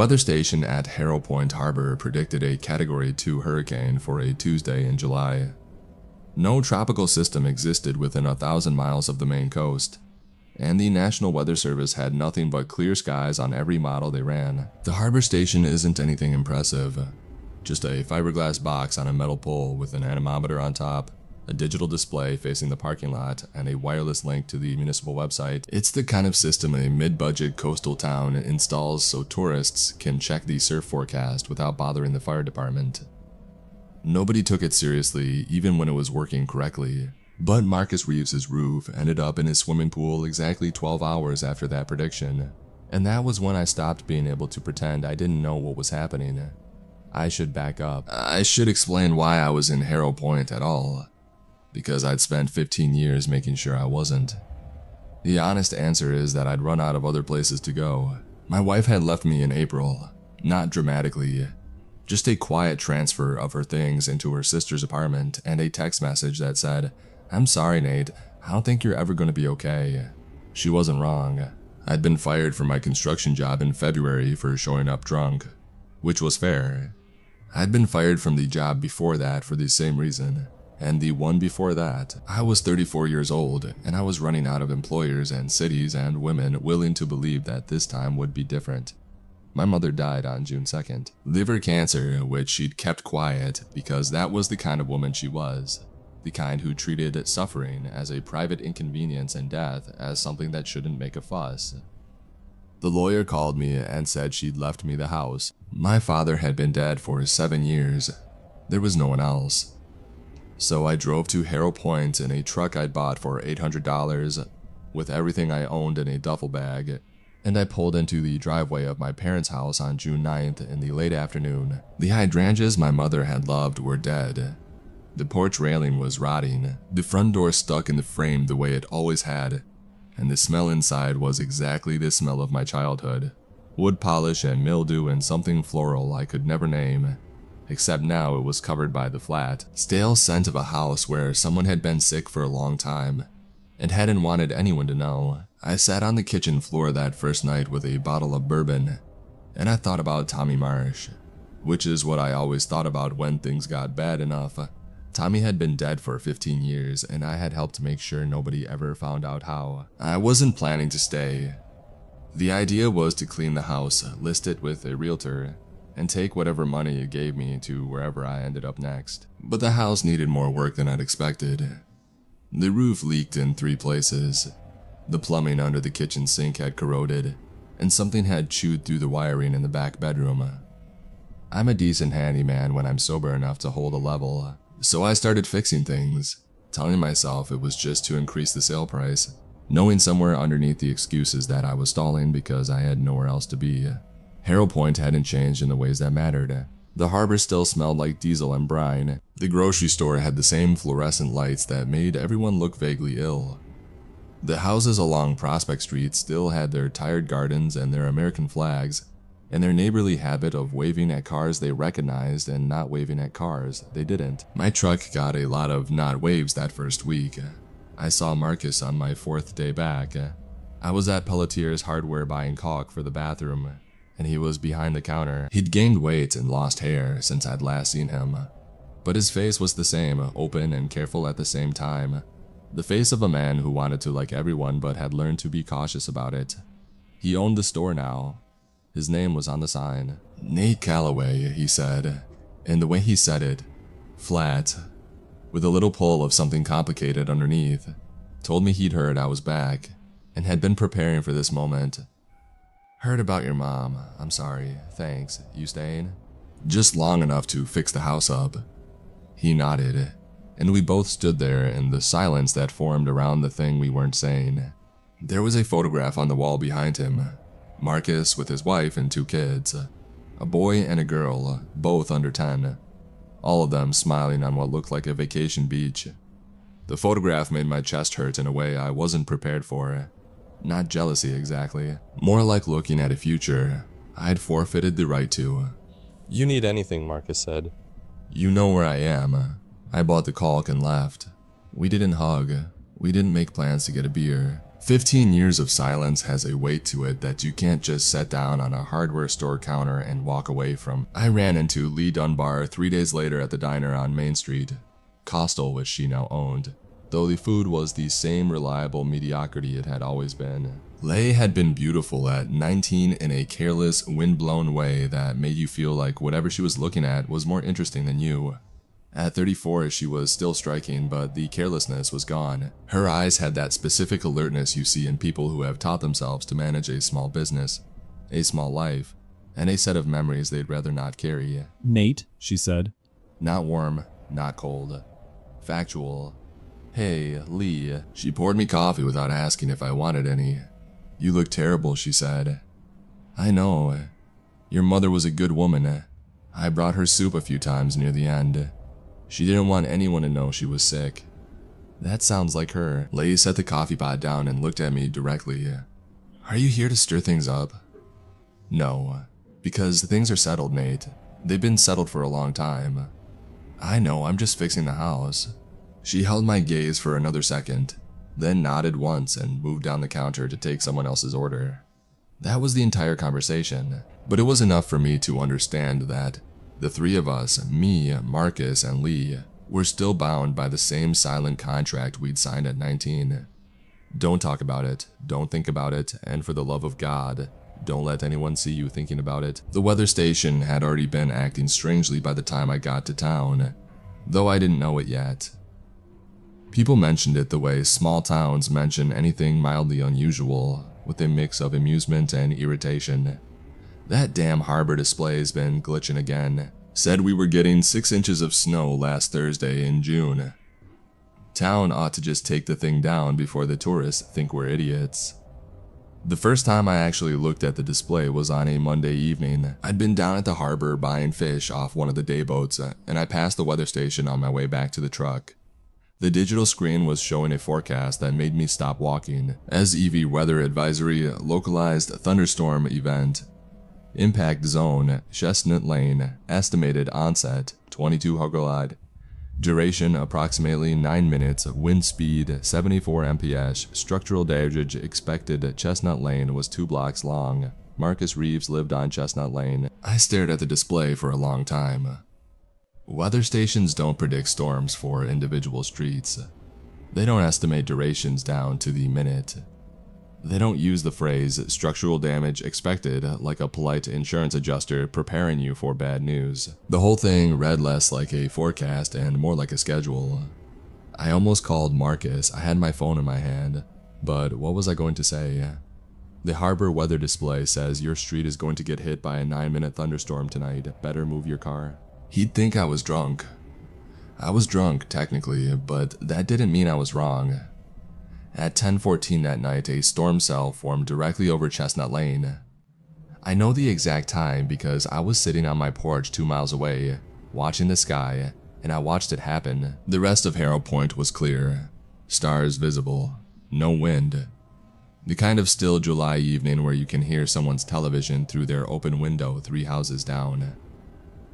weather station at Harrow Point Harbor predicted a Category 2 hurricane for a Tuesday in July. No tropical system existed within 1,000 miles of the main coast, and the National Weather Service had nothing but clear skies on every model they ran. The harbor station isn't anything impressive, just a fiberglass box on a metal pole with an anemometer on top, a digital display facing the parking lot, and a wireless link to the municipal website. It's the kind of system a mid-budget coastal town installs so tourists can check the surf forecast without bothering the fire department. Nobody took it seriously, even when it was working correctly. But Marcus Reeves' roof ended up in his swimming pool exactly 12 hours after that prediction, and that was when I stopped being able to pretend I didn't know what was happening. I should back up. I should explain why I was in Harrow Point at all, because I'd spent 15 years making sure I wasn't. The honest answer is that I'd run out of other places to go. My wife had left me in April, not dramatically, just a quiet transfer of her things into her sister's apartment and a text message that said, "I'm sorry, Nate, I don't think you're ever going to be okay." She wasn't wrong. I'd been fired from my construction job in February for showing up drunk, which was fair. I'd been fired from the job before that for the same reason, and the one before that. I was 34 years old, and I was running out of employers and cities and women willing to believe that this time would be different. My mother died on June 2nd. Liver cancer, which she'd kept quiet because that was the kind of woman she was. The kind who treated suffering as a private inconvenience and death as something that shouldn't make a fuss. The lawyer called me and said she'd left me the house. My father had been dead for 7 years. There was no one else. So I drove to Harrow Point in a truck I'd bought for $800 with everything I owned in a duffel bag, and I pulled into the driveway of my parents' house on June 9th in the late afternoon. The hydrangeas my mother had loved were dead. The porch railing was rotting, the front door stuck in the frame the way it always had, and the smell inside was exactly the smell of my childhood. Wood polish and mildew and something floral I could never name, except now it was covered by the flat. Stale scent of a house where someone had been sick for a long time and hadn't wanted anyone to know. I sat on the kitchen floor that first night with a bottle of bourbon, and I thought about Tommy Marsh, which is what I always thought about when things got bad enough. Tommy had been dead for 15 years, and I had helped make sure nobody ever found out how. I wasn't planning to stay. The idea was to clean the house, list it with a realtor, and take whatever money it gave me to wherever I ended up next. But the house needed more work than I'd expected. The roof leaked in 3 places. The plumbing under the kitchen sink had corroded, and something had chewed through the wiring in the back bedroom. I'm a decent handyman when I'm sober enough to hold a level, so I started fixing things, telling myself it was just to increase the sale price, knowing somewhere underneath the excuses that I was stalling because I had nowhere else to be. Harrow Point hadn't changed in the ways that mattered. The harbor still smelled like diesel and brine. The grocery store had the same fluorescent lights that made everyone look vaguely ill. The houses along Prospect Street still had their tired gardens and their American flags, and their neighborly habit of waving at cars they recognized and not waving at cars they didn't. My truck got a lot of not waves that first week. I saw Marcus on my 4th day back. I was at Pelletier's Hardware buying caulk for the bathroom, and he was behind the counter. He'd gained weight and lost hair since I'd last seen him, but his face was the same, open and careful at the same time. The face of a man who wanted to like everyone but had learned to be cautious about it. He owned the store now. His name was on the sign. Nate Calloway, he said, and the way he said it, flat, with a little pull of something complicated underneath, told me he'd heard I was back and had been preparing for this moment. "Heard about your mom. I'm sorry. Thanks. You staying?" "Just long enough to fix the house up." He nodded, and we both stood there in the silence that formed around the thing we weren't saying. There was a photograph on the wall behind him. Marcus with his wife and 2 kids. A boy and a girl, both under 10. All of them smiling on what looked like a vacation beach. The photograph made my chest hurt in a way I wasn't prepared for. Not jealousy exactly, more like looking at a future I'd forfeited the right to. "You need anything," Marcus said. "You know where I am." I bought the caulk and left. We didn't hug. We didn't make plans to get a beer. 15 years of silence has a weight to it that you can't just set down on a hardware store counter and walk away from. I ran into Lee Dunbar 3 days later at the diner on Main Street, Costal, which she now owned, though the food was the same reliable mediocrity it had always been. Leigh had been beautiful at 19 in a careless, wind-blown way that made you feel like whatever she was looking at was more interesting than you. At 34, she was still striking, but the carelessness was gone. Her eyes had that specific alertness you see in people who have taught themselves to manage a small business, a small life, and a set of memories they'd rather not carry. "Nate," she said. Not warm, not cold. Factual. "Hey, Lee." She poured me coffee without asking if I wanted any. "You look terrible," she said. "I know. Your mother was a good woman. I brought her soup a few times near the end. She didn't want anyone to know she was sick." "That sounds like her." Leigh set the coffee pot down and looked at me directly. "Are you here to stir things up?" "No, because things are settled, Nate. They've been settled for a long time." "I know, I'm just fixing the house." She held my gaze for another second, then nodded once and moved down the counter to take someone else's order. That was the entire conversation, but it was enough for me to understand that the three of us, me, Marcus, and Lee, were still bound by the same silent contract we'd signed at 19. Don't talk about it, don't think about it, and for the love of God, don't let anyone see you thinking about it. The weather station had already been acting strangely by the time I got to town, though I didn't know it yet. People mentioned it the way small towns mention anything mildly unusual, with a mix of amusement and irritation. That damn harbor display's been glitching again. Said we were getting 6 inches of snow last Thursday in June. Town ought to just take the thing down before the tourists think we're idiots. The first time I actually looked at the display was on a Monday evening. I'd been down at the harbor buying fish off one of the day boats, and I passed the weather station on my way back to the truck. The digital screen was showing a forecast that made me stop walking. SEV weather advisory, localized thunderstorm event. Impact zone, Chestnut Lane, estimated onset, 22 Hogolad. Duration approximately 9 minutes, wind speed 74 mph, structural damage expected. Chestnut Lane was 2 blocks long. Marcus Reeves lived on Chestnut Lane. I stared at the display for a long time. Weather stations don't predict storms for individual streets. They don't estimate durations down to the minute. They don't use the phrase structural damage expected like a polite insurance adjuster preparing you for bad news. The whole thing read less like a forecast and more like a schedule. I almost called Marcus. I had my phone in my hand, but what was I going to say? The harbor weather display says your street is going to get hit by a 9-minute thunderstorm tonight. Better move your car. He'd think I was drunk. I was drunk, technically, but that didn't mean I was wrong. At 10:14 that night, a storm cell formed directly over Chestnut Lane. I know the exact time because I was sitting on my porch 2 miles away, watching the sky, and I watched it happen. The rest of Harrow Point was clear. Stars visible. No wind. The kind of still July evening where you can hear someone's television through their open window 3 houses down.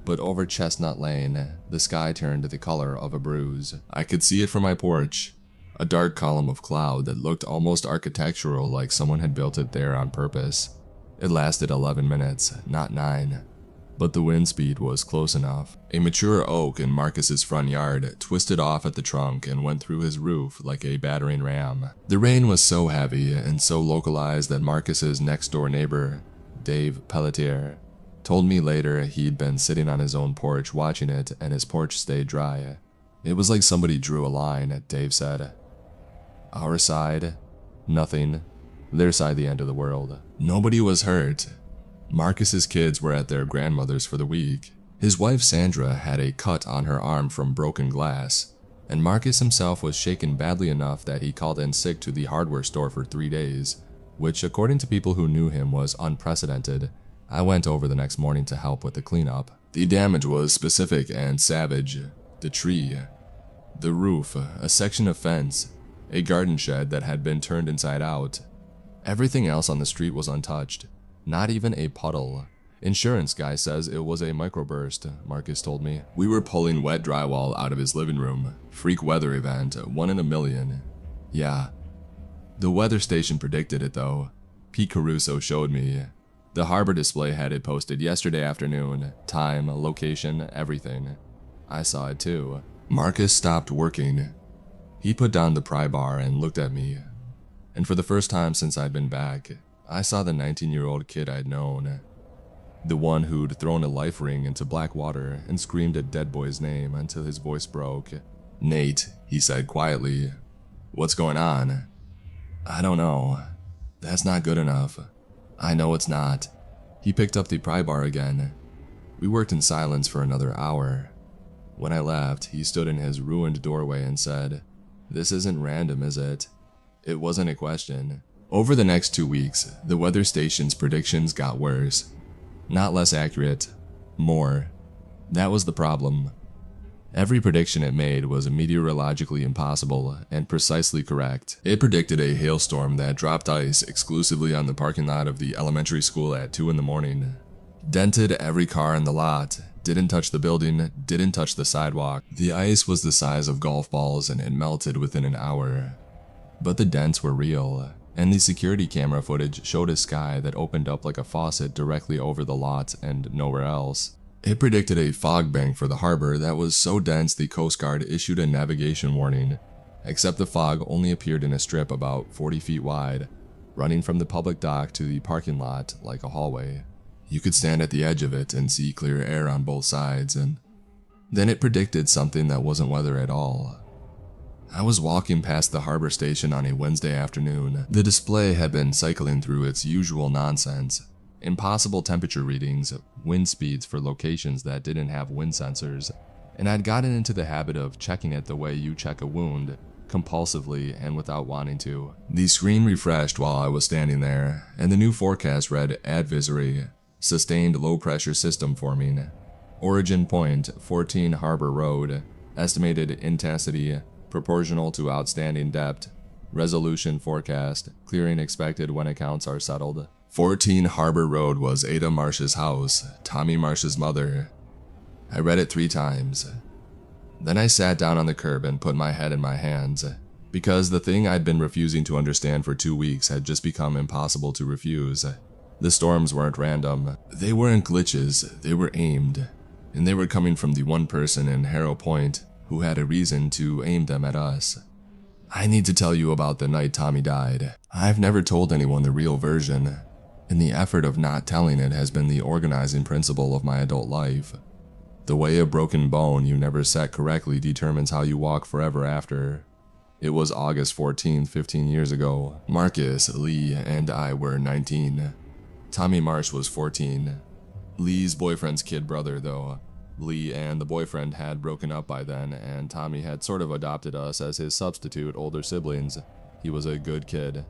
But over Chestnut Lane, the sky turned the color of a bruise. I could see it from my porch. A dark column of cloud that looked almost architectural, like someone had built it there on purpose. It lasted 11 minutes, not 9. But the wind speed was close enough. A mature oak in Marcus's front yard twisted off at the trunk and went through his roof like a battering ram. The rain was so heavy and so localized that Marcus's next-door neighbor, Dave Pelletier, told me later he'd been sitting on his own porch watching it and his porch stayed dry. It was like somebody drew a line, Dave said. Our side, nothing. Their side, the end of the world. Nobody was hurt. Marcus's kids were at their grandmother's for the week. His wife Sandra had a cut on her arm from broken glass, and Marcus himself was shaken badly enough that he called in sick to the hardware store for 3 days, which according to people who knew him was unprecedented. I went over the next morning to help with the cleanup. The damage was specific and savage. The tree, the roof, a section of fence, a garden shed that had been turned inside out. Everything else on the street was untouched. Not even a puddle. Insurance guy says it was a microburst, Marcus told me. We were pulling wet drywall out of his living room. Freak weather event, 1 in a million. Yeah. The weather station predicted it though. Pete Caruso showed me. The harbor display had it posted yesterday afternoon, time, location, everything. I saw it too. Marcus stopped working. He put down the pry bar and looked at me. And for the first time since I'd been back, I saw the 19-year-old kid I'd known. The one who'd thrown a life ring into black water and screamed a dead boy's name until his voice broke. "Nate," he said quietly. "What's going on?" "I don't know. That's not good enough." "I know it's not." He picked up the pry bar again. We worked in silence for another hour. When I left, he stood in his ruined doorway and said, "This isn't random, is it?" It wasn't a question. Over the next 2 weeks, the weather station's predictions got worse. Not less accurate. More. That was the problem. Every prediction it made was meteorologically impossible and precisely correct. It predicted a hailstorm that dropped ice exclusively on the parking lot of the elementary school at 2 in the morning. Dented every car in the lot, didn't touch the building, didn't touch the sidewalk. The ice was the size of golf balls and it melted within an hour. But the dents were real, and the security camera footage showed a sky that opened up like a faucet directly over the lot and nowhere else. It predicted a fog bank for the harbor that was so dense the Coast Guard issued a navigation warning, except the fog only appeared in a strip about 40 feet wide, running from the public dock to the parking lot like a hallway. You could stand at the edge of it and see clear air on both sides, and then it predicted something that wasn't weather at all. I was walking past the harbor station on a Wednesday afternoon. The display had been cycling through its usual nonsense. Impossible temperature readings, wind speeds for locations that didn't have wind sensors, and I'd gotten into the habit of checking it the way you check a wound, compulsively and without wanting to. The screen refreshed while I was standing there, and the new forecast read advisory, sustained low-pressure system forming, origin point 14 Harbor Road, estimated intensity proportional to outstanding depth, resolution forecast, clearing expected when accounts are settled. 14 Harbor Road was Ada Marsh's house, Tommy Marsh's mother. I read it 3 times. Then I sat down on the curb and put my head in my hands, because the thing I'd been refusing to understand for 2 weeks had just become impossible to refuse. The storms weren't random. They weren't glitches, they were aimed, and they were coming from the one person in Harrow Point who had a reason to aim them at us. I need to tell you about the night Tommy died. I've never told anyone the real version, and the effort of not telling it has been the organizing principle of my adult life. The way a broken bone you never set correctly determines how you walk forever after. It was August 14th, 15 years ago. Marcus, Lee, and I were 19. Tommy Marsh was 14. Lee's boyfriend's kid brother, though. Lee and the boyfriend had broken up by then, and Tommy had sort of adopted us as his substitute older siblings. He was a good kid.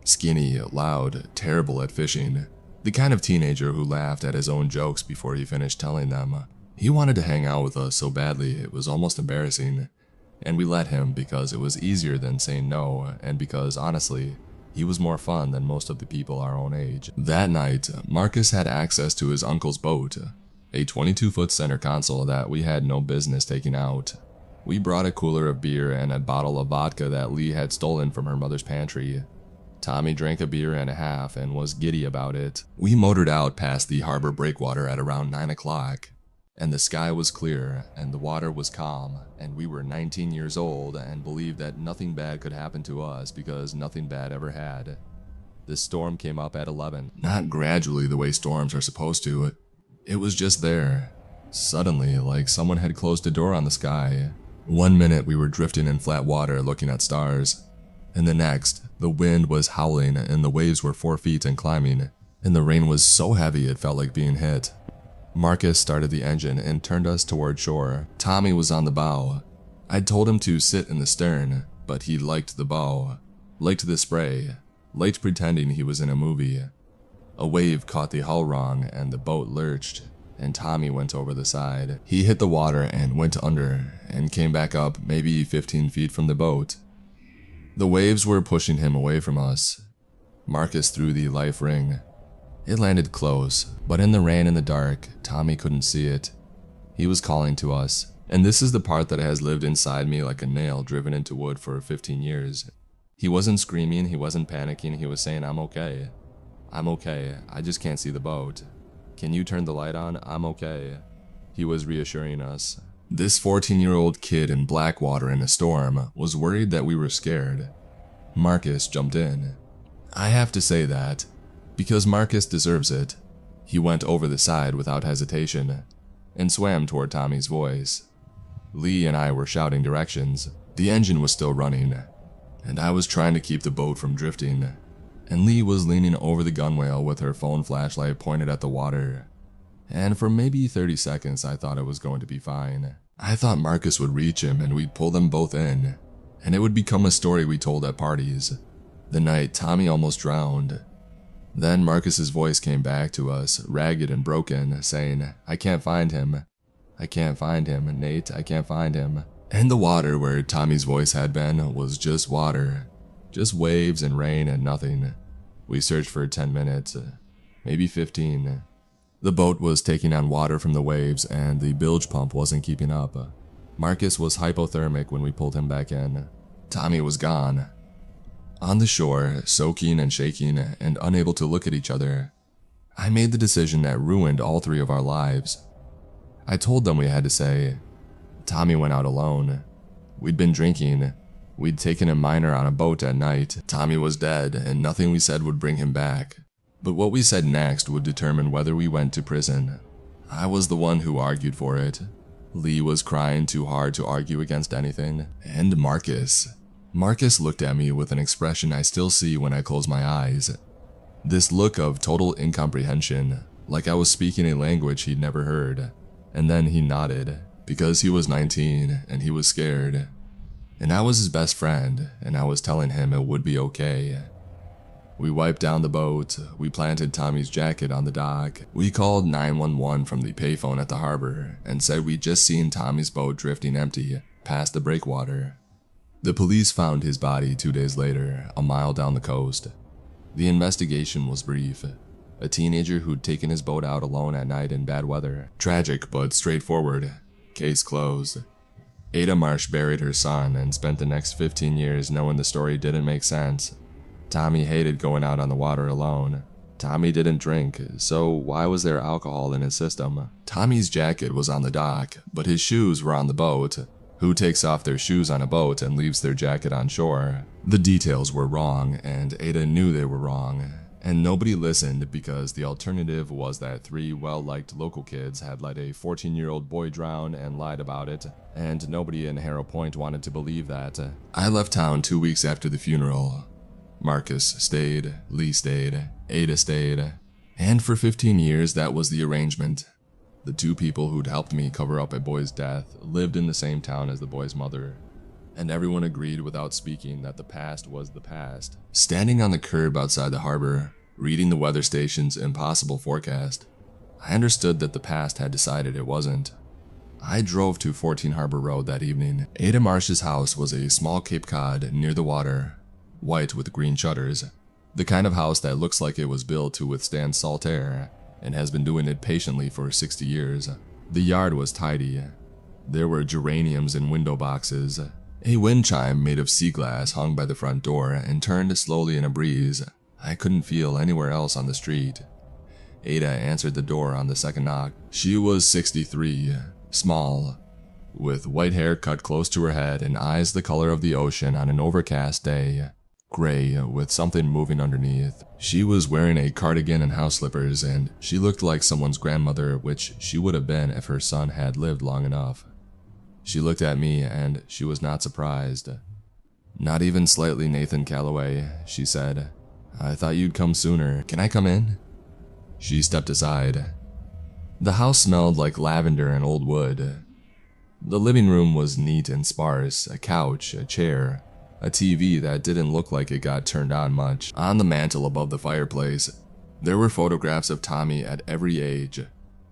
Skinny, loud, terrible at fishing. The kind of teenager who laughed at his own jokes before he finished telling them. He wanted to hang out with us so badly it was almost embarrassing. And we let him because it was easier than saying no, and because, honestly, he was more fun than most of the people our own age. That night, Marcus had access to his uncle's boat, a 22-foot center console that we had no business taking out. We brought a cooler of beer and a bottle of vodka that Lee had stolen from her mother's pantry. Tommy drank a beer and a half and was giddy about it. We motored out past the harbor breakwater at around 9 o'clock, and the sky was clear and the water was calm, and we were 19 years old and believed that nothing bad could happen to us because nothing bad ever had. The storm came up at 11. Not gradually the way storms are supposed to. It was just there, suddenly, like someone had closed a door on the sky. 1 minute we were drifting in flat water looking at stars, and the next, the wind was howling and the waves were 4 feet and climbing, and the rain was so heavy it felt like being hit. Marcus started the engine and turned us toward shore. Tommy was on the bow. I'd told him to sit in the stern, but he liked the bow, liked the spray, liked pretending he was in a movie. A wave caught the hull wrong and the boat lurched, and Tommy went over the side. He hit the water and went under, and came back up maybe 15 feet from the boat. The waves were pushing him away from us. Marcus threw the life ring. It landed close, but in the rain and the dark, Tommy couldn't see it. He was calling to us, and this is the part that has lived inside me like a nail driven into wood for 15 years. He wasn't screaming, he wasn't panicking, he was saying, "I'm okay. I'm okay, I just can't see the boat. Can you turn the light on? I'm okay." He was reassuring us. This 14-year-old kid in Blackwater in a storm was worried that we were scared. Marcus jumped in. I have to say that, because Marcus deserves it. He went over the side without hesitation and swam toward Tommy's voice. Lee and I were shouting directions. The engine was still running, and I was trying to keep the boat from drifting, and Lee was leaning over the gunwale with her phone flashlight pointed at the water. And for maybe 30 seconds, I thought it was going to be fine. I thought Marcus would reach him and we'd pull them both in, and it would become a story we told at parties. The night Tommy almost drowned. Then Marcus's voice came back to us, ragged and broken, saying, "I can't find him. I can't find him, Nate, I can't find him." And the water where Tommy's voice had been was just water. Just waves and rain and nothing. We searched for 10 minutes, maybe 15. The boat was taking on water from the waves and the bilge pump wasn't keeping up. Marcus was hypothermic when we pulled him back in. Tommy was gone. On the shore, soaking and shaking and unable to look at each other, I made the decision that ruined all three of our lives. I told them we had to say, Tommy went out alone. We'd been drinking. We'd taken a miner on a boat at night. Tommy was dead and nothing we said would bring him back. But what we said next would determine whether we went to prison. I was the one who argued for it. Lee was crying too hard to argue against anything. And Marcus. Marcus looked at me with an expression I still see when I close my eyes. This look of total incomprehension, like I was speaking a language he'd never heard. And then he nodded, because he was 19 and he was scared. And I was his best friend, and I was telling him it would be okay. We wiped down the boat, we planted Tommy's jacket on the dock, we called 911 from the payphone at the harbor and said we'd just seen Tommy's boat drifting empty past the breakwater. The police found his body 2 days later, a mile down the coast. The investigation was brief. A teenager who'd taken his boat out alone at night in bad weather. Tragic but straightforward. Case closed. Ada Marsh buried her son and spent the next 15 years knowing the story didn't make sense. Tommy hated going out on the water alone. Tommy didn't drink, so why was there alcohol in his system? Tommy's jacket was on the dock, but his shoes were on the boat. Who takes off their shoes on a boat and leaves their jacket on shore? The details were wrong, and Ada knew they were wrong. And nobody listened because the alternative was that 3 well-liked local kids had let a 14-year-old boy drown and lied about it, and nobody in Harrow Point wanted to believe that. I left town 2 weeks after the funeral. Marcus stayed, Lee stayed, Ada stayed, and for 15 years that was the arrangement. The 2 people who'd helped me cover up a boy's death lived in the same town as the boy's mother, and everyone agreed without speaking that the past was the past. Standing on the curb outside the harbor, reading the weather station's impossible forecast, I understood that the past had decided it wasn't. I drove to 14 Harbor Road that evening. Ada Marsh's house was a small Cape Cod near the water, white with green shutters, the kind of house that looks like it was built to withstand salt air and has been doing it patiently for 60 years. The yard was tidy. There were geraniums in window boxes. A wind chime made of sea glass hung by the front door and turned slowly in a breeze I couldn't feel anywhere else on the street. Ada answered the door on the second knock. She was 63, small, with white hair cut close to her head and eyes the color of the ocean on an overcast day, gray with something moving underneath. She was wearing a cardigan and house slippers, and she looked like someone's grandmother, which she would have been if her son had lived long enough. She looked at me, and she was not surprised. "Not even slightly Nathan Calloway," she said. "I thought you'd come sooner. Can I come in?" She stepped aside. The house smelled like lavender and old wood. The living room was neat and sparse, a couch, a chair, a TV that didn't look like it got turned on much. On the mantel above the fireplace, there were photographs of Tommy at every age,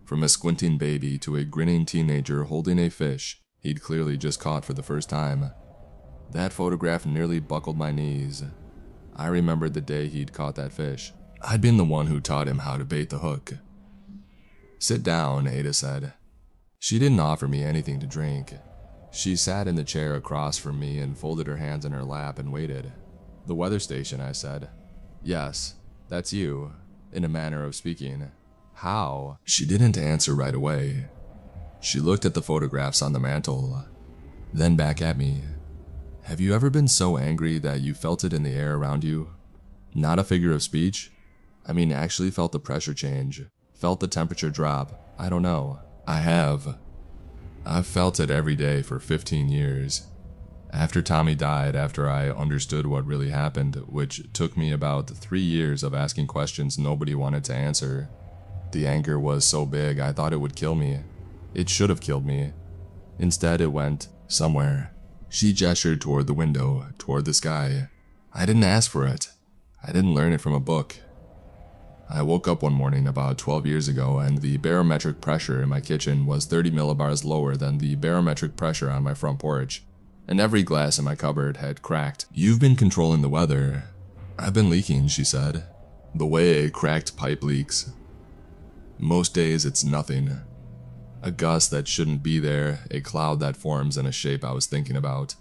from a squinting baby to a grinning teenager holding a fish he'd clearly just caught for the first time. That photograph nearly buckled my knees. I remembered the day he'd caught that fish. I'd been the one who taught him how to bait the hook. "Sit down," Ada said. She didn't offer me anything to drink. She sat in the chair across from me and folded her hands in her lap and waited. The weather station, I said. Yes, that's you, in a manner of speaking. How? She didn't answer right away. She looked at the photographs on the mantle, then back at me. Have you ever been so angry that you felt it in the air around you? Not a figure of speech? I mean, actually felt the pressure change, felt the temperature drop. I don't know. I have. I've felt it every day for 15 years. After Tommy died, after I understood what really happened, which took me about 3 years of asking questions nobody wanted to answer, the anger was so big I thought it would kill me. It should have killed me. Instead, it went somewhere. She gestured toward the window, toward the sky. I didn't ask for it. I didn't learn it from a book. I woke up one morning about 12 years ago and the barometric pressure in my kitchen was 30 millibars lower than the barometric pressure on my front porch, and every glass in my cupboard had cracked. You've been controlling the weather. I've been leaking, she said. The way a cracked pipe leaks. Most days it's nothing. A gust that shouldn't be there, a cloud that forms in a shape I was thinking about.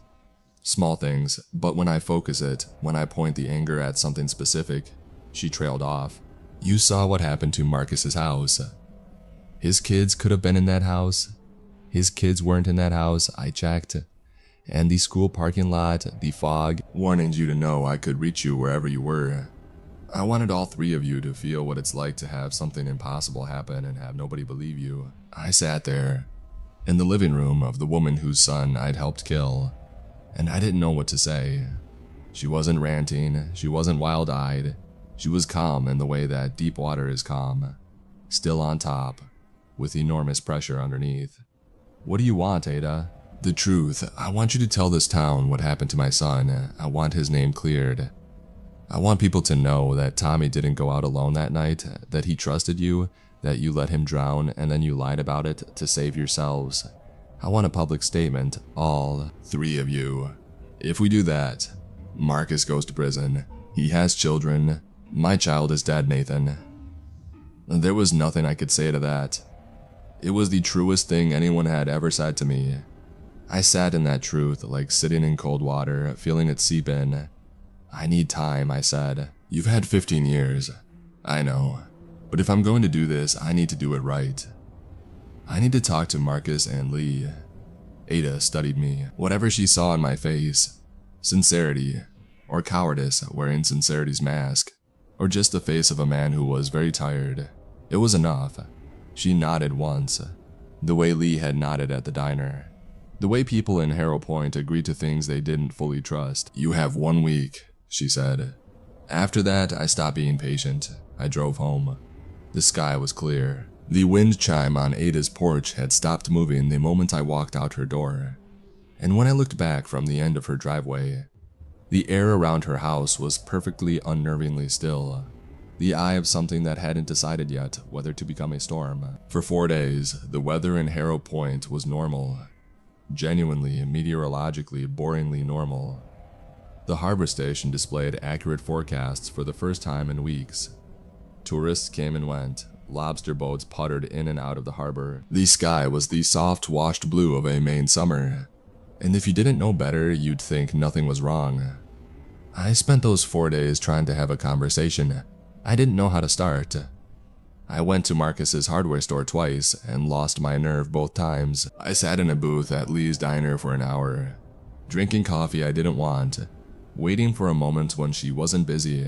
Small things, but when I focus it, when I point the anger at something specific, she trailed off. You saw what happened to Marcus's house. His kids could have been in that house. His kids weren't in that house, I checked. And the school parking lot, the fog, warning you to know I could reach you wherever you were. I wanted all three of you to feel what it's like to have something impossible happen and have nobody believe you. I sat there, in the living room of the woman whose son I'd helped kill, and I didn't know what to say. She wasn't ranting, she wasn't wild-eyed. She was calm in the way that deep water is calm, still on top, with enormous pressure underneath. What do you want, Ada? The truth. I want you to tell this town what happened to my son. I want his name cleared. I want people to know that Tommy didn't go out alone that night, that he trusted you, that you let him drown, and then you lied about it to save yourselves. I want a public statement, all three of you. If we do that, Marcus goes to prison. He has children. My child is dead, Nathan. There was nothing I could say to that. It was the truest thing anyone had ever said to me. I sat in that truth, like sitting in cold water, feeling it seep in. I need time, I said. You've had 15 years. I know. But if I'm going to do this, I need to do it right. I need to talk to Marcus and Lee. Ada studied me. Whatever she saw in my face, sincerity, or cowardice wearing sincerity's mask, or just the face of a man who was very tired, it was enough. She nodded once, the way Lee had nodded at the diner. The way people in Harrow Point agreed to things they didn't fully trust. You have 1 week, she said. After that, I stopped being patient. I drove home. The sky was clear. The wind chime on Ada's porch had stopped moving the moment I walked out her door. And when I looked back from the end of her driveway, the air around her house was perfectly unnervingly still. The eye of something that hadn't decided yet whether to become a storm. For 4 days, the weather in Harrow Point was normal. Genuinely, meteorologically, boringly normal. The harbor station displayed accurate forecasts for the first time in weeks. Tourists came and went. Lobster boats puttered in and out of the harbor. The sky was the soft, washed blue of a Maine summer. And if you didn't know better, you'd think nothing was wrong. I spent those 4 days trying to have a conversation. I didn't know how to start. I went to Marcus's hardware store twice and lost my nerve both times. I sat in a booth at Lee's diner for an hour, drinking coffee I didn't want, waiting for a moment when she wasn't busy,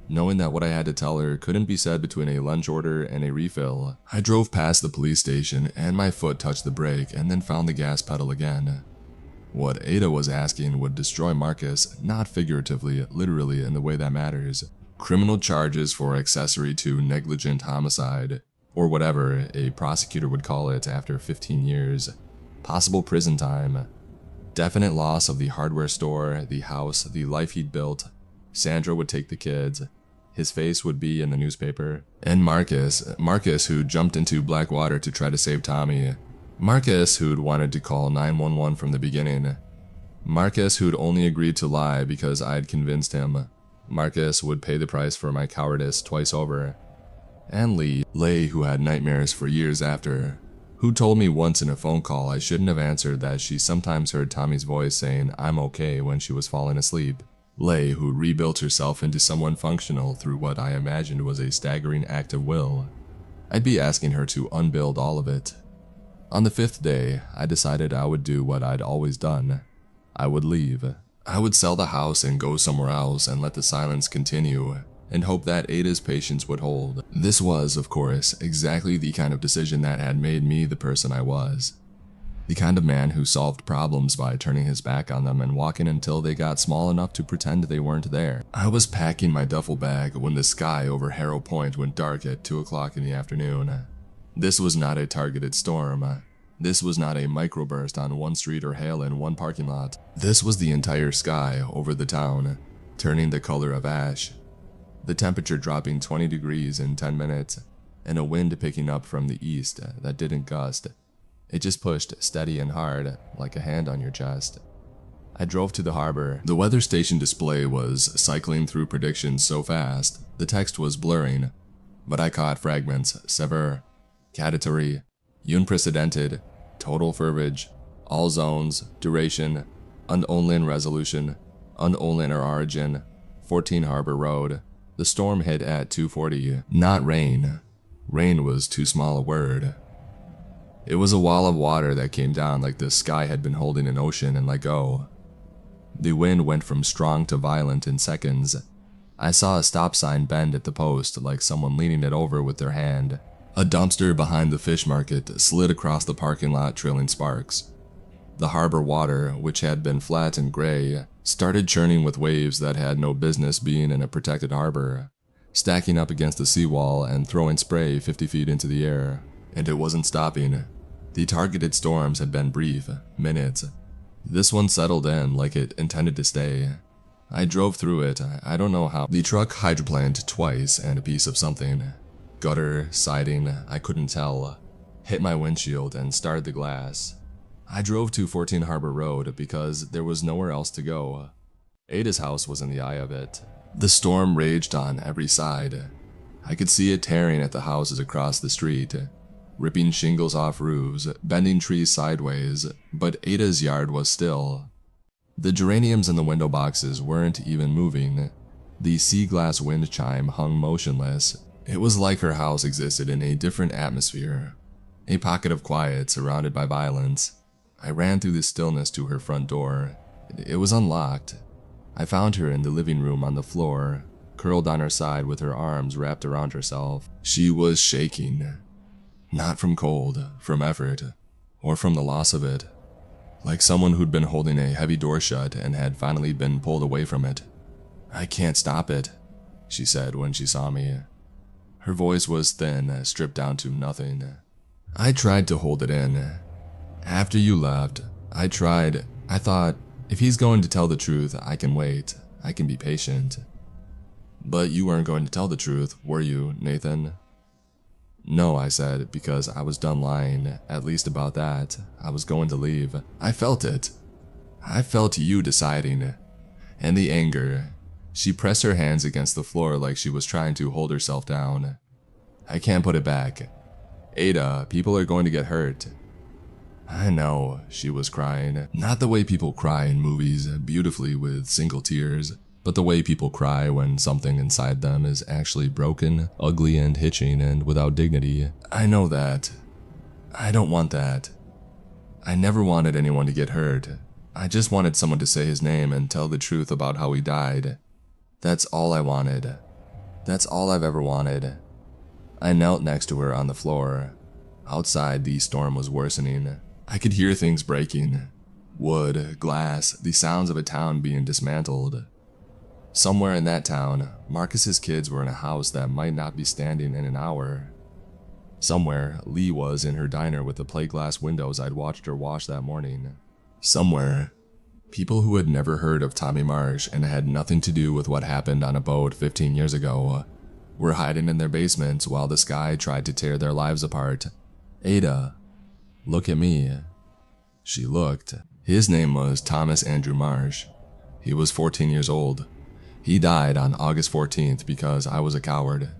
knowing that what I had to tell her couldn't be said between a lunch order and a refill. I drove past the police station and my foot touched the brake and then found the gas pedal again. What Ada was asking would destroy Marcus, not figuratively, literally in the way that matters. Criminal charges for accessory to negligent homicide, or whatever a prosecutor would call it after 15 years. Possible prison time. Definite loss of the hardware store, the house, the life he'd built. Sandra would take the kids. His face would be in the newspaper. And Marcus who jumped into black water to try to save Tommy. Marcus who'd wanted to call 911 from the beginning. Marcus who'd only agreed to lie because I'd convinced him. Marcus would pay the price for my cowardice twice over. And Leigh who had nightmares for years after, who told me once in a phone call I shouldn't have answered that she sometimes heard Tommy's voice saying I'm okay when she was falling asleep. Lei, who rebuilt herself into someone functional through what I imagined was a staggering act of will. I'd be asking her to unbuild all of it. On the 5th day, I decided I would do what I'd always done. I would leave. I would sell the house and go somewhere else and let the silence continue, and hope that Ada's patience would hold. This was, of course, exactly the kind of decision that had made me the person I was. The kind of man who solved problems by turning his back on them and walking until they got small enough to pretend they weren't there. I was packing my duffel bag when the sky over Harrow Point went dark at 2 o'clock in the afternoon. This was not a targeted storm. This was not a microburst on one street or hail in one parking lot. This was the entire sky over the town, turning the color of ash. The temperature dropping 20 degrees in 10 minutes, and a wind picking up from the east that didn't gust. It just pushed steady and hard, like a hand on your chest. I drove to the harbor. The weather station display was cycling through predictions so fast, the text was blurring, but I caught fragments: severe, category, unprecedented, total fervage, all zones, duration, unonlin resolution, unonlin or origin, 14 Harbor Road. The storm hit at 2:40, not rain. Rain was too small a word. It was a wall of water that came down like the sky had been holding an ocean and let go. The wind went from strong to violent in seconds. I saw a stop sign bend at the post like someone leaning it over with their hand. A dumpster behind the fish market slid across the parking lot, trailing sparks. The harbor water, which had been flat and gray, started churning with waves that had no business being in a protected harbor, stacking up against the seawall and throwing spray 50 feet into the air. And it wasn't stopping. The targeted storms had been brief, minutes. This one settled in like it intended to stay. I drove through it, I don't know how. The truck hydroplaned twice and a piece of something. Gutter, siding, I couldn't tell. Hit my windshield and starred the glass. I drove to 14 Harbor Road because there was nowhere else to go. Ada's house was in the eye of it. The storm raged on every side. I could see it tearing at the houses across the street, ripping shingles off roofs, bending trees sideways, but Ada's yard was still. The geraniums in the window boxes weren't even moving. The sea glass wind chime hung motionless. It was like her house existed in a different atmosphere, a pocket of quiet surrounded by violence. I ran through the stillness to her front door. It was unlocked. I found her in the living room on the floor, curled on her side with her arms wrapped around herself. She was shaking. Not from cold, from effort, or from the loss of it. Like someone who'd been holding a heavy door shut and had finally been pulled away from it. "I can't stop it," she said when she saw me. Her voice was thin, stripped down to nothing. I tried to hold it in. After you left, I thought, if he's going to tell the truth, I can wait. I can be patient. But you weren't going to tell the truth, were you, Nathan? No, I said, because I was done lying, at least about that. I was going to leave. I felt it. I felt you deciding. And the anger. She pressed her hands against the floor like she was trying to hold herself down. I can't put it back. Ada, people are going to get hurt. I know, she was crying. Not the way people cry in movies, beautifully with single tears, but the way people cry when something inside them is actually broken, ugly and hitching and without dignity. I know that. I don't want that. I never wanted anyone to get hurt. I just wanted someone to say his name and tell the truth about how he died. That's all I wanted. That's all I've ever wanted. I knelt next to her on the floor. Outside, the storm was worsening. I could hear things breaking. Wood, glass, the sounds of a town being dismantled. Somewhere in that town, Marcus's kids were in a house that might not be standing in an hour. Somewhere, Lee was in her diner with the plate glass windows I'd watched her wash that morning. Somewhere, people who had never heard of Tommy Marsh and had nothing to do with what happened on a boat 15 years ago were hiding in their basements while the sky tried to tear their lives apart. Ada, look at me. She looked. His name was Thomas Andrew Marsh. He was 14 years old. He died on August 14th because I was a coward.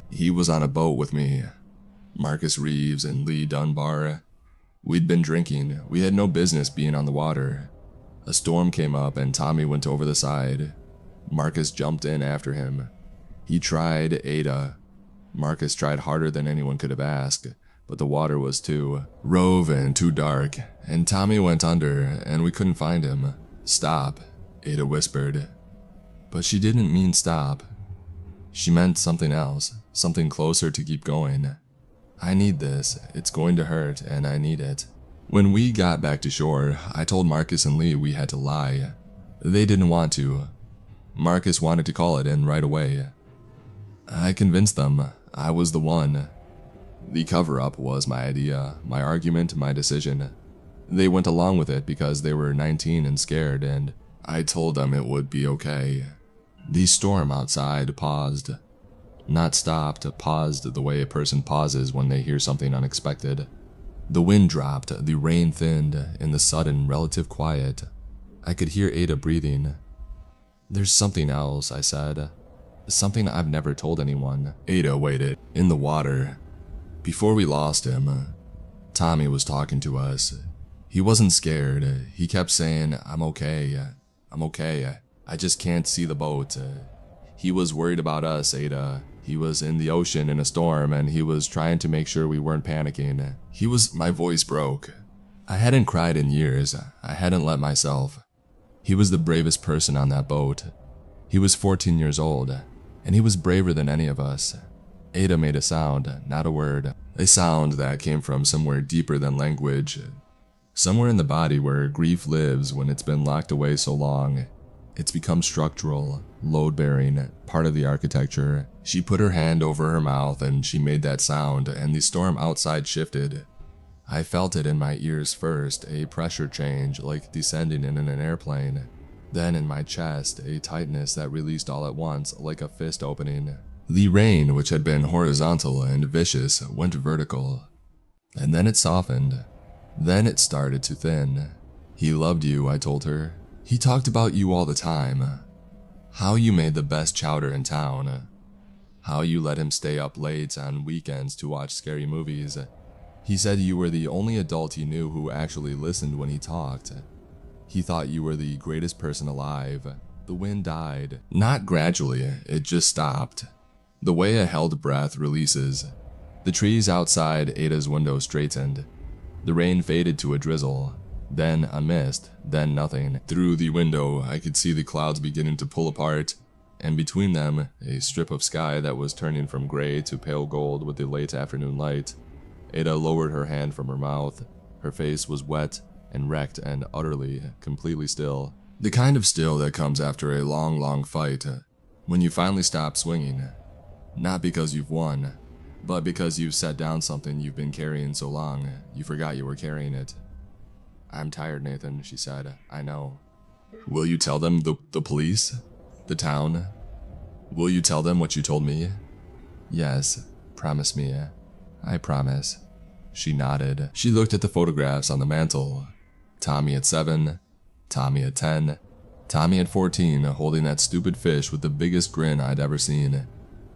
He was on a boat with me. Marcus Reeves and Lee Dunbar. We'd been drinking. We had no business being on the water. A storm came up and Tommy went over the side. Marcus jumped in after him. He tried Ada. Marcus tried harder than anyone could have asked, but the water was too rove and too dark, and Tommy went under and we couldn't find him. Stop, Ada whispered. But she didn't mean stop. She meant something else, something closer to keep going. I need this, it's going to hurt, and I need it. When we got back to shore, I told Marcus and Lee we had to lie. They didn't want to. Marcus wanted to call it in right away. I convinced them I was the one. The cover-up was my idea, my argument, my decision. They went along with it because they were 19 and scared, and I told them it would be okay. The storm outside paused. Not stopped, paused the way a person pauses when they hear something unexpected. The wind dropped, the rain thinned, in the sudden relative quiet. I could hear Ada breathing. There's something else, I said. Something I've never told anyone. Ada waited, in the water. Before we lost him, Tommy was talking to us. He wasn't scared. He kept saying, I'm okay. I'm okay. I just can't see the boat. He was worried about us, Ada. He was in the ocean in a storm and he was trying to make sure we weren't panicking. My voice broke. I hadn't cried in years. I hadn't let myself. He was the bravest person on that boat. He was 14 years old, and he was braver than any of us. Ada made a sound, not a word. A sound that came from somewhere deeper than language. Somewhere in the body where grief lives when it's been locked away so long. It's become structural, load-bearing, part of the architecture. She put her hand over her mouth and she made that sound, and the storm outside shifted. I felt it in my ears first, a pressure change like descending in an airplane. Then in my chest, a tightness that released all at once like a fist opening. The rain, which had been horizontal and vicious, went vertical. And then it softened. Then it started to thin. He loved you, I told her. He talked about you all the time. How you made the best chowder in town. How you let him stay up late on weekends to watch scary movies. He said you were the only adult he knew who actually listened when he talked. He thought you were the greatest person alive. The wind died. Not gradually, it just stopped. The way a held breath releases. The trees outside Ada's window straightened. The rain faded to a drizzle. Then a mist, then nothing. Through the window, I could see the clouds beginning to pull apart, and between them, a strip of sky that was turning from gray to pale gold with the late afternoon light. Ada lowered her hand from her mouth. Her face was wet and wrecked and utterly, completely still. The kind of still that comes after a long, long fight, when you finally stop swinging. Not because you've won, but because you've set down something you've been carrying so long, you forgot you were carrying it. I'm tired, Nathan, she said. I know. Will you tell them the police? The town? Will you tell them what you told me? Yes, promise me. I promise. She nodded. She looked at the photographs on the mantle. Tommy at 7, Tommy at 10, Tommy at 14 holding that stupid fish with the biggest grin I'd ever seen.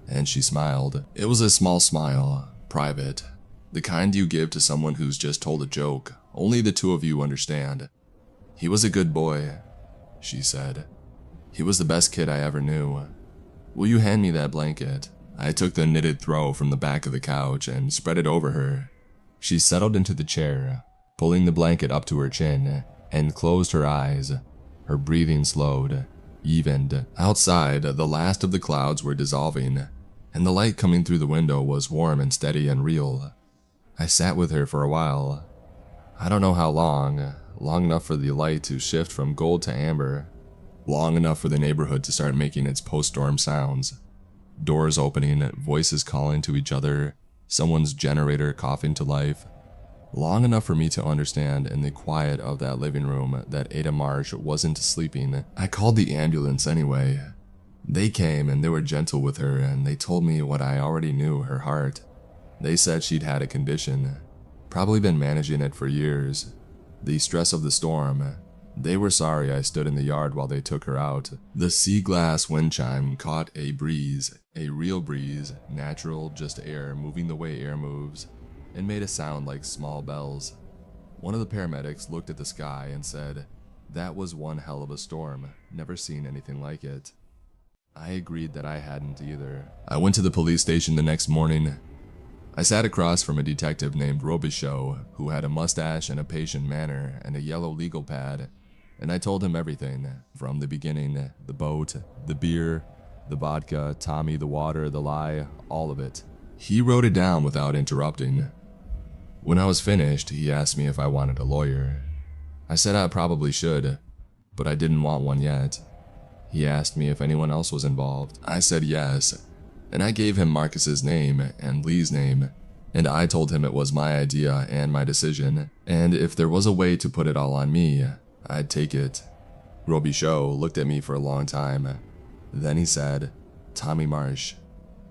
And she smiled. It was a small smile, private. The kind you give to someone who's just told a joke. Only the two of you understand. He was a good boy, she said. He was the best kid I ever knew. Will you hand me that blanket? I took the knitted throw from the back of the couch and spread it over her. She settled into the chair, pulling the blanket up to her chin, and closed her eyes. Her breathing slowed, evened. Outside, the last of the clouds were dissolving, and the light coming through the window was warm and steady and real. I sat with her for a while. I don't know how long enough for the light to shift from gold to amber, long enough for the neighborhood to start making its post-storm sounds. Doors opening, voices calling to each other, someone's generator coughing to life. Long enough for me to understand in the quiet of that living room that Ada Marsh wasn't sleeping. I called the ambulance anyway. They came and they were gentle with her and they told me what I already knew, her heart. They said she'd had a condition, probably been managing it for years. The stress of the storm. They were sorry I stood in the yard while they took her out. The sea glass wind chime caught a breeze, a real breeze, natural, just air moving the way air moves, and made a sound like small bells. One of the paramedics looked at the sky and said, That was one hell of a storm, never seen anything like it. I agreed that I hadn't either. I went to the police station the next morning. I sat across from a detective named Robichaud, who had a mustache and a patient manner and a yellow legal pad, and I told him everything, from the beginning, the boat, the beer, the vodka, Tommy, the water, the lie, all of it. He wrote it down without interrupting. When I was finished, he asked me if I wanted a lawyer. I said I probably should, but I didn't want one yet. He asked me if anyone else was involved. I said yes, and I gave him Marcus's name and Lee's name, and I told him it was my idea and my decision, and if there was a way to put it all on me, I'd take it. Robichaud looked at me for a long time. Then he said, "Tommy Marsh."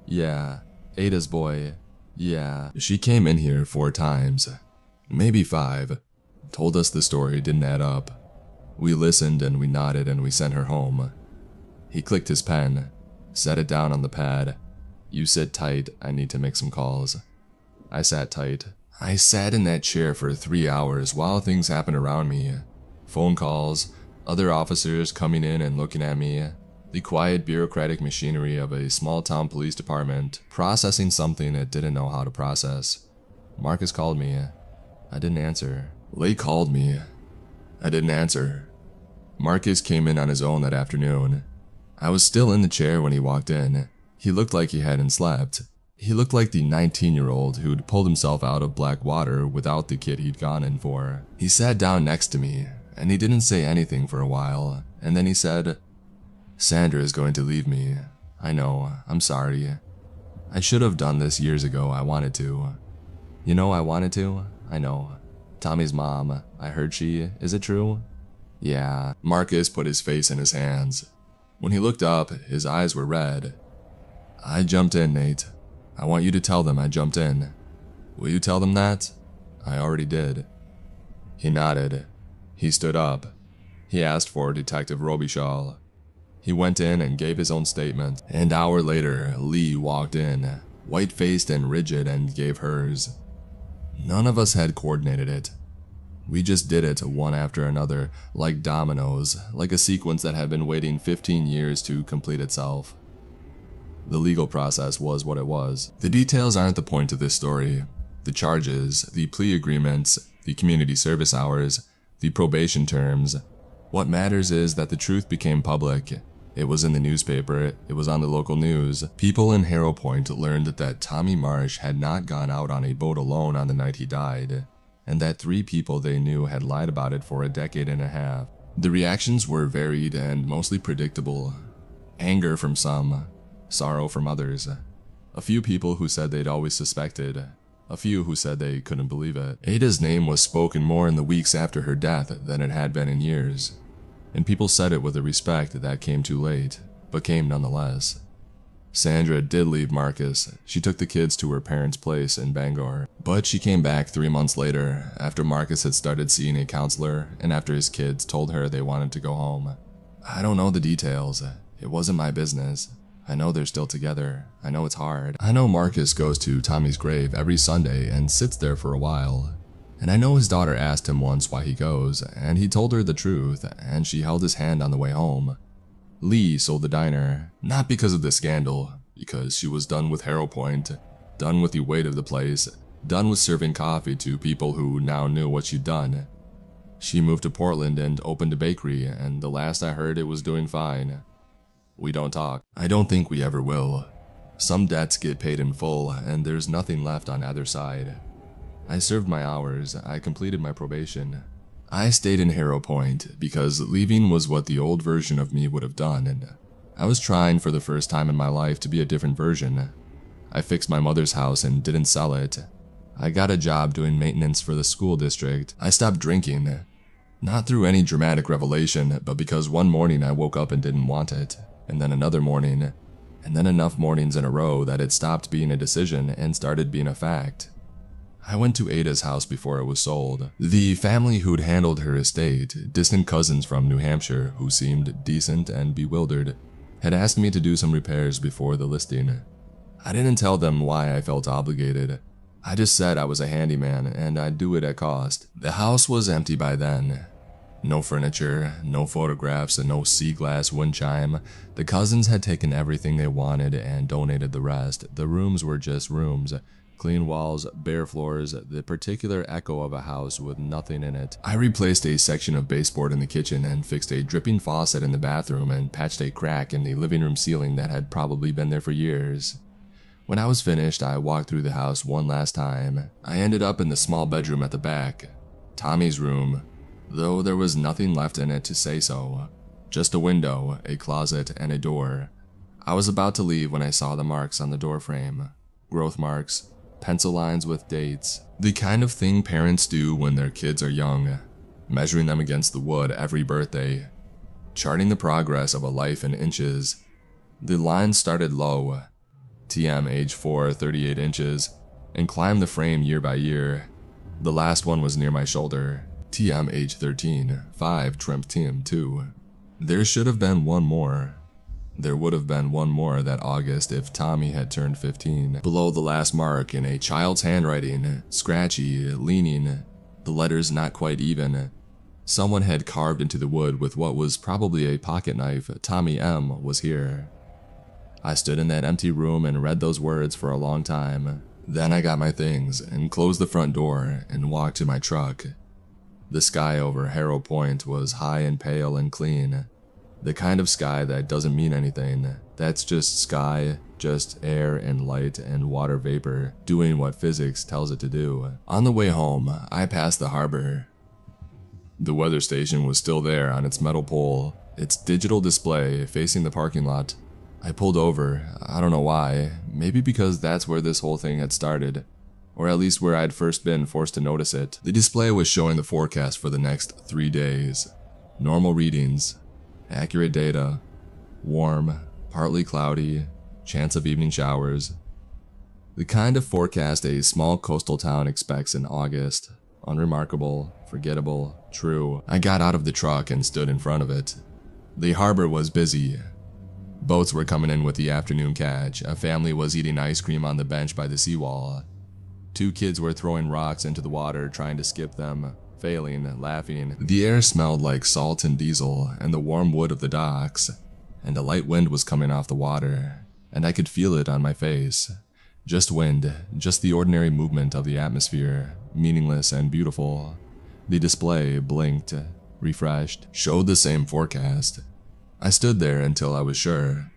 "Yeah, Ada's boy. Yeah." She came in here 4 times, maybe 5. Told us the story didn't add up. We listened and we nodded and we sent her home. He clicked his pen, set it down on the pad. "You sit tight, I need to make some calls." I sat tight. I sat in that chair for 3 hours while things happened around me. Phone calls, other officers coming in and looking at me, the quiet bureaucratic machinery of a small-town police department processing something it didn't know how to process. Marcus called me. I didn't answer. Leigh called me. I didn't answer. Marcus came in on his own that afternoon. I was still in the chair when he walked in. He looked like he hadn't slept. He looked like the 19-year-old who'd pulled himself out of black water without the kid he'd gone in for. He sat down next to me, and he didn't say anything for a while, and then he said, "Sandra is going to leave me. I know, I'm sorry. I should have done this years ago, I wanted to. You know I wanted to? I know. Tommy's mom, I heard is it true?" "Yeah." Marcus put his face in his hands. When he looked up, his eyes were red. "I jumped in, Nate. I want you to tell them I jumped in. Will you tell them that?" "I already did." He nodded. He stood up. He asked for Detective Robichaud. He went in and gave his own statement. An hour later, Leigh walked in, white-faced and rigid, and gave hers. None of us had coordinated it. We just did it one after another, like dominoes, like a sequence that had been waiting 15 years to complete itself. The legal process was what it was. The details aren't the point of this story. The charges, the plea agreements, the community service hours, the probation terms. What matters is that the truth became public. It was in the newspaper, it was on the local news. People in Harrow Point learned that Tommy Marsh had not gone out on a boat alone on the night he died, and that 3 people they knew had lied about it for a decade and a half. The reactions were varied and mostly predictable. Anger from some, sorrow from others. A few people who said they'd always suspected, a few who said they couldn't believe it. Ada's name was spoken more in the weeks after her death than it had been in years, and people said it with a respect that came too late, but came nonetheless. Sandra did leave Marcus. She took the kids to her parents' place in Bangor, but she came back 3 months later, after Marcus had started seeing a counselor and after his kids told her they wanted to go home. I don't know the details. It wasn't my business. I know they're still together. I know it's hard. I know Marcus goes to Tommy's grave every Sunday and sits there for a while. And I know his daughter asked him once why he goes, and he told her the truth, and she held his hand on the way home. Leigh sold the diner, not because of the scandal, because she was done with Harrow Point, done with the weight of the place, done with serving coffee to people who now knew what she'd done. She moved to Portland and opened a bakery, and the last I heard it was doing fine. We don't talk. I don't think we ever will. Some debts get paid in full, and there's nothing left on either side. I served my hours, I completed my probation. I stayed in Harrow Point because leaving was what the old version of me would have done, and I was trying for the first time in my life to be a different version. I fixed my mother's house and didn't sell it. I got a job doing maintenance for the school district. I stopped drinking. Not through any dramatic revelation, but because one morning I woke up and didn't want it, and then another morning, and then enough mornings in a row that it stopped being a decision and started being a fact. I went to Ada's house before it was sold. The family who'd handled her estate, distant cousins from New Hampshire who seemed decent and bewildered, had asked me to do some repairs before the listing. I didn't tell them why I felt obligated. I just said I was a handyman and I'd do it at cost. The house was empty by then. No furniture, no photographs, and no sea glass wind chime. The cousins had taken everything they wanted and donated the rest. The rooms were just rooms. Clean walls, bare floors, the particular echo of a house with nothing in it. I replaced a section of baseboard in the kitchen and fixed a dripping faucet in the bathroom and patched a crack in the living room ceiling that had probably been there for years. When I was finished, I walked through the house one last time. I ended up in the small bedroom at the back, Tommy's room, though there was nothing left in it to say so. Just a window, a closet, and a door. I was about to leave when I saw the marks on the door frame. Growth marks, pencil lines with dates. The kind of thing parents do when their kids are young, measuring them against the wood every birthday, charting the progress of a life in inches. The lines started low, TM age 4, 38 inches, and climbed the frame year by year. The last one was near my shoulder, TM age 13, 5 trimmed TM 2. There should have been one more. There would have been one more that August if Tommy had turned 15. Below the last mark, in a child's handwriting, scratchy, leaning, the letters not quite even, someone had carved into the wood with what was probably a pocket knife, Tommy M. was here. I stood in that empty room and read those words for a long time. Then I got my things and closed the front door and walked to my truck. The sky over Harrow Point was high and pale and clean. The kind of sky that doesn't mean anything. That's just sky, just air and light and water vapor doing what physics tells it to do. On the way home, I passed the harbor. The weather station was still there on its metal pole, its digital display facing the parking lot. I pulled over, I don't know why, maybe because that's where this whole thing had started, or at least where I'd first been forced to notice it. The display was showing the forecast for the next 3 days. Normal readings, accurate data, warm, partly cloudy, chance of evening showers. The kind of forecast a small coastal town expects in August. Unremarkable, forgettable, true. I got out of the truck and stood in front of it. The harbor was busy. Boats were coming in with the afternoon catch. A family was eating ice cream on the bench by the seawall. 2 kids were throwing rocks into the water, trying to skip them, failing, laughing. The air smelled like salt and diesel and the warm wood of the docks, and a light wind was coming off the water, and I could feel it on my face. Just wind, just the ordinary movement of the atmosphere, meaningless and beautiful. The display blinked, refreshed, showed the same forecast. I stood there until I was sure.